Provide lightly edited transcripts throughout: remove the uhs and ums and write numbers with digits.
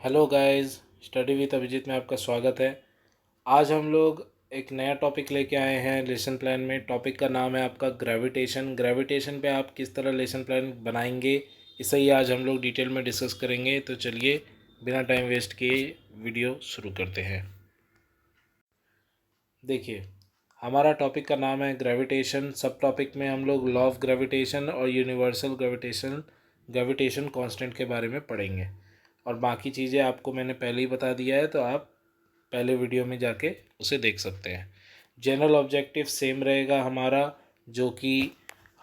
Hello guys, study with Abhijeet में आपका स्वागत है। आज हम लोग एक नया टॉपिक लेके आए हैं लेसन प्लान में। टॉपिक का नाम है आपका ग्रेविटेशन। ग्रेविटेशन पे आप किस तरह लेसन प्लान बनाएंगे, इसे ही आज हम लोग डिटेल में डिस्कस करेंगे। तो चलिए बिना टाइम वेस्ट किए वीडियो शुरू करते हैं। देखिए, हमारा टॉपिक का नाम है ग्रेविटेशन। सब टॉपिक में हम लोग लॉ ऑफ ग्रेविटेशन और यूनिवर्सल ग्रेविटेशन कांस्टेंट के बारे में पढ़ेंगे, और बाकी चीज़ें आपको मैंने पहले ही बता दिया है, तो आप पहले वीडियो में जाके उसे देख सकते हैं। जनरल ऑब्जेक्टिव सेम रहेगा हमारा, जो कि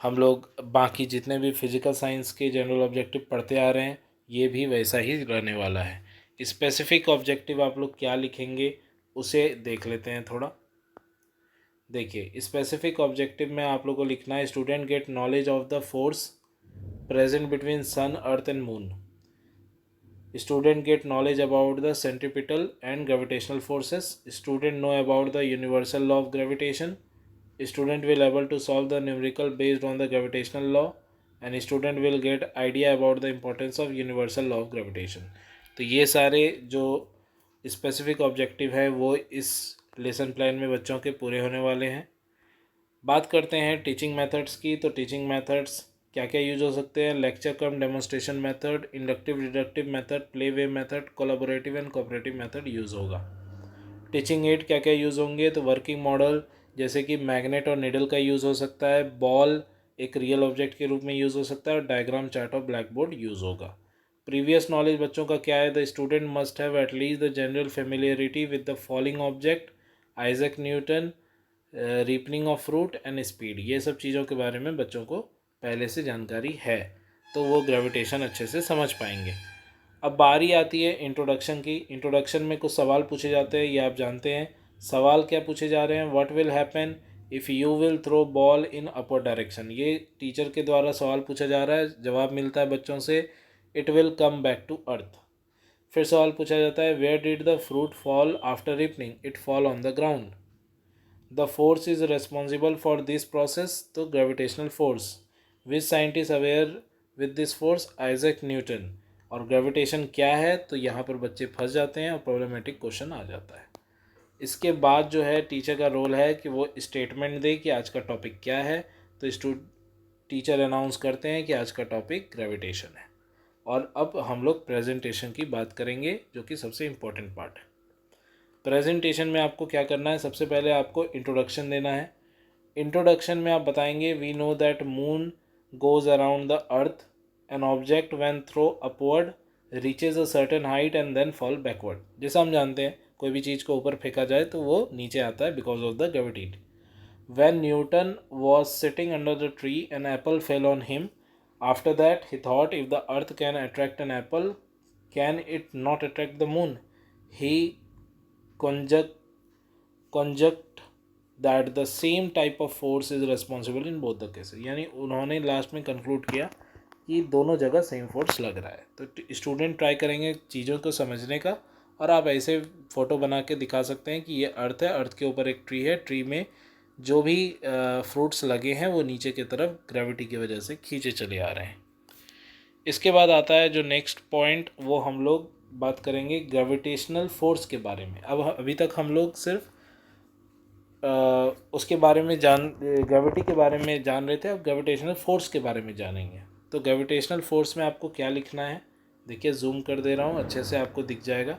हम लोग बाकी जितने भी फिजिकल साइंस के जनरल ऑब्जेक्टिव पढ़ते आ रहे हैं, ये भी वैसा ही रहने वाला है। स्पेसिफिक ऑब्जेक्टिव आप लोग क्या लिखेंगे उसे देख लेते हैं थोड़ा। देखिए, स्पेसिफिक ऑब्जेक्टिव में आप लोगों को लिखना है student get knowledge of the force present between sun earth and moon. Student get knowledge about the centripetal and gravitational forces. Student know about the universal law of gravitation. Student will able to solve the numerical based on the gravitational law, and student will get idea about the importance of universal law of gravitation. तो ये सारे जो specific objective है वो इस lesson plan में बच्चों के पूरे होने वाले हैं। बात करते हैं टीचिंग मेथड्स की। तो टीचिंग मेथड्स क्या क्या यूज हो सकते हैं? Lecture come demonstration method, inductive deductive method, play way method, collaborative and cooperative method use होगा। टीचिंग एड क्या क्या यूज़ होंगे? तो वर्किंग मॉडल जैसे कि मैग्नेट और निडल का यूज़ हो सकता है, बॉल एक रियल ऑब्जेक्ट के रूप में यूज़ हो सकता है, और डायग्राम चार्ट और ब्लैक बोर्ड यूज़ होगा। प्रीवियस नॉलेज बच्चों का क्या है? The student must have at least the general familiarity with the following object: Isaac Newton, ripening of fruit and speed. ये सब चीज़ों के बारे में बच्चों को पहले से जानकारी है, तो वो ग्रेविटेशन अच्छे से समझ पाएंगे। अब बारी आती है इंट्रोडक्शन की। इंट्रोडक्शन में कुछ सवाल पूछे जाते हैं, ये आप जानते हैं। सवाल क्या पूछे जा रहे हैं? What will happen if you will throw ball in upward direction. ये टीचर के द्वारा सवाल पूछा जा रहा है, जवाब मिलता है बच्चों से it will come back to earth. फिर सवाल पूछा जाता है where did the fruit fall after ripening, it fall on the ground. The force is responsible for this process, तो gravitational force. Which scientist aware with this force? Isaac Newton. और gravitation क्या है? तो यहाँ पर बच्चे फंस जाते हैं और प्रॉब्लमेटिक क्वेश्चन आ जाता है। इसके बाद जो है टीचर का रोल है कि वो स्टेटमेंट दे कि आज का टॉपिक क्या है। तो टीचर अनाउंस करते हैं कि आज का टॉपिक ग्रेविटेशन है। और अब हम लोग प्रेजेंटेशन की बात करेंगे, जो कि सबसे इम्पोर्टेंट पार्ट है। प्रेजेंटेशन में आपको क्या करना है? सबसे पहले आपको इंट्रोडक्शन देना है। इंट्रोडक्शन में आप बताएंगे we know that moon goes around the earth, an object when throw upward reaches a certain height and then fall backward. जैसा हम जानते हैं कोई भी चीज़ को ऊपर फेंका जाए तो वो नीचे आता है because of the gravity. When Newton was sitting under the tree an apple fell on him, after that he thought if the earth can attract an apple, can it not attract the moon? He conjunct that the same type of force is responsible in both the cases। यानी उन्होंने last में conclude किया कि दोनों जगह same force लग रहा है। तो स्टूडेंट ट्राई करेंगे चीज़ों को समझने का, और आप ऐसे फ़ोटो बना के दिखा सकते हैं कि ये अर्थ है, अर्थ के ऊपर एक ट्री है, ट्री में जो भी फ्रूट्स लगे हैं वो नीचे की तरफ ग्रेविटी की वजह से खींचे चले आ रहे हैं। इसके बाद आता है जो नेक्स्ट पॉइंट, वो हम लोग बात करेंगे ग्रेविटेशनल फोर्स के बारे में। अब अभी तक हम लोग सिर्फ उसके बारे में ग्रेविटी के बारे में जान रहे थे, अब ग्रेविटेशनल फोर्स के बारे में जानेंगे। तो ग्रेविटेशनल फोर्स में आपको क्या लिखना है? देखिए, जूम कर दे रहा हूँ, अच्छे से आपको दिख जाएगा।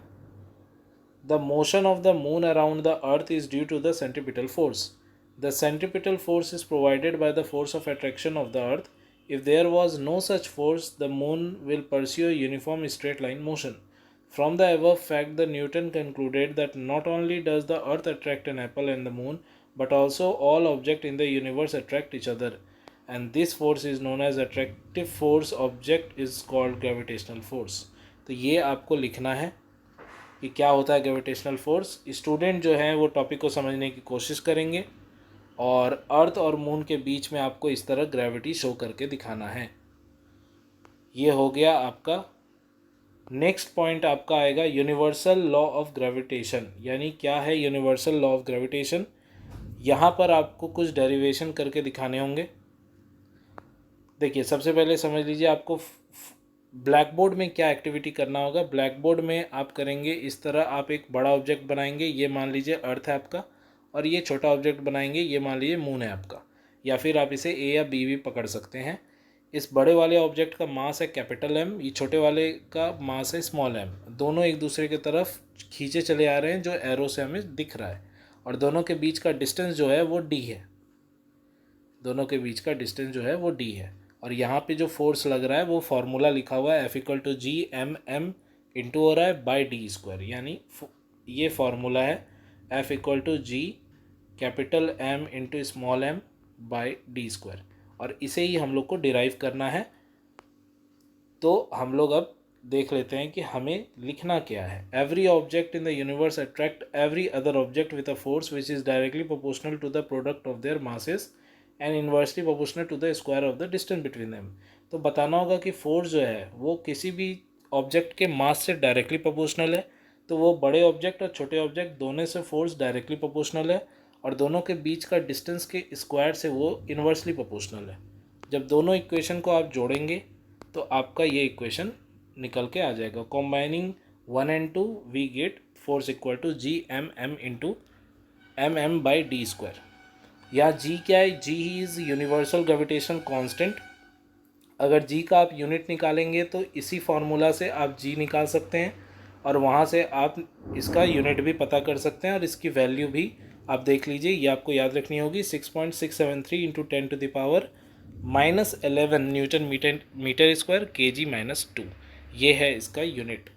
The motion of the moon around the earth is due to the centripetal force. The centripetal force is provided by the force of attraction of the earth. If there was no such force, the moon will pursue a uniform straight line motion. From the above fact, the Newton concluded that not only does the earth attract an apple and the moon, but also all objects in the universe attract each other. And this force is known as attractive force. Object is called gravitational force. तो ये आपको लिखना है कि क्या होता है gravitational force. Student जो हैं वो टॉपिक को समझने की कोशिश करेंगे, और अर्थ और मून के बीच में आपको इस तरह ग्रेविटी शो करके दिखाना है। ये हो गया आपका। नेक्स्ट पॉइंट आपका आएगा यूनिवर्सल लॉ ऑफ ग्रेविटेशन। यानी क्या है यूनिवर्सल लॉ ऑफ ग्रेविटेशन? यहाँ पर आपको कुछ डेरिवेशन करके दिखाने होंगे। देखिए, सबसे पहले समझ लीजिए, आपको ब्लैक बोर्ड में क्या एक्टिविटी करना होगा, ब्लैक बोर्ड में आप करेंगे इस तरह, आप एक बड़ा ऑब्जेक्ट बनाएंगे, ये मान लीजिए अर्थ है आपका, और ये छोटा ऑब्जेक्ट बनाएंगे, ये मान लीजिए मून है आपका, या फिर आप इसे ए या बी भी पकड़ सकते हैं। इस बड़े वाले ऑब्जेक्ट का मास है कैपिटल एम, ये छोटे वाले का मास है स्मॉल एम। दोनों एक दूसरे की तरफ खींचे चले आ रहे हैं जो एरो से हमें दिख रहा है, और दोनों के बीच का डिस्टेंस जो है वो डी है, दोनों के बीच का डिस्टेंस जो है वो डी है। और यहाँ पे जो फोर्स लग रहा है वो फार्मूला लिखा हुआ है F=G(m)m इंटू हो रहा है बाई डी स्क्वायर, यानी ये फार्मूला है F=G capital M into small m by d square, और इसे ही हम लोग को डिराइव करना है। तो हम लोग अब देख लेते हैं कि हमें लिखना क्या है। Every object in the universe attract every other object with a force which is directly proportional to the product of their masses and inversely proportional to the square of the distance between them. तो बताना होगा कि force जो है वो किसी भी object के मास से डायरेक्टली प्रोपोर्शनल है, तो वो बड़े ऑब्जेक्ट और छोटे ऑब्जेक्ट दोनों से फोर्स डायरेक्टली प्रोपोर्शनल है, और दोनों के बीच का डिस्टेंस के स्क्वायर से वो इन्वर्सली प्रोपोर्शनल है। जब दोनों इक्वेशन को आप जोड़ेंगे तो आपका ये इक्वेशन निकल के आ जाएगा। Combining 1 and 2 we get force equal to G(m)m into m by d square. यहाँ G क्या है, G is universal gravitation constant. अगर G का आप यूनिट निकालेंगे तो इसी फार्मूला से आप G निकाल सकते हैं, और वहाँ से आप इसका यूनिट भी पता कर सकते हैं, और इसकी वैल्यू भी आप देख लीजिए, ये आपको याद रखनी होगी 6.673 into 10⁻⁻11 Newton metre square kg-2, ये है इसका यूनिट।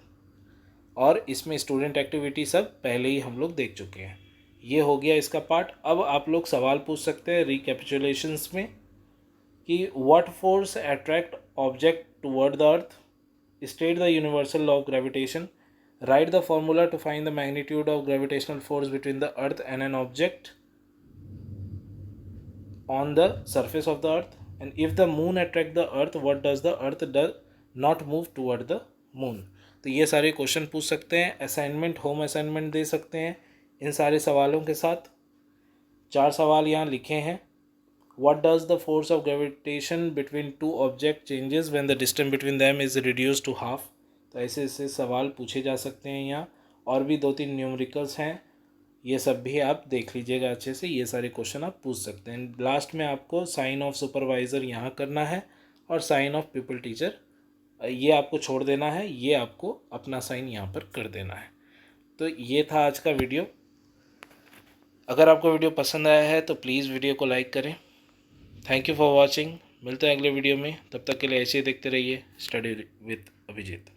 और इसमें स्टूडेंट एक्टिविटी सब पहले ही हम लोग देख चुके हैं। ये हो गया इसका पार्ट। अब आप लोग सवाल पूछ सकते हैं रिकैपिचुलेशंस में कि what force attract object toward the earth, state the universal law of gravitation, write the formula to find the magnitude of gravitational force between the earth and an object on the surface of the earth, and if the moon attract the earth what does the earth does not move toward the moon। तो ये सारे question पूछ सकते हैं, assignment home assignment दे सकते हैं इन सारे सवालों के साथ। 4 सवाल यहाँ लिखे हैं। What does the force of gravitation between two object changes when the distance between them is reduce to half. तो ऐसे ऐसे सवाल पूछे जा सकते हैं यहाँ। और भी 2-3 न्यूमेरिकल्स हैं, ये सब भी आप देख लीजिएगा अच्छे से, ये सारे क्वेश्चन आप पूछ सकते हैं। लास्ट में आपको साइन ऑफ सुपरवाइज़र यहाँ करना है, और साइन ऑफ पीपल टीचर ये आपको छोड़ देना है, ये आपको अपना साइन यहाँ पर कर देना है। तो ये था आज का वीडियो। अगर आपको वीडियो पसंद आया है तो प्लीज़ वीडियो को लाइक करें। Thank you for watching. मिलते हैं अगले वीडियो में, तब तक के लिए ऐसे ही देखते रहिए स्टडी विद अभिजीत।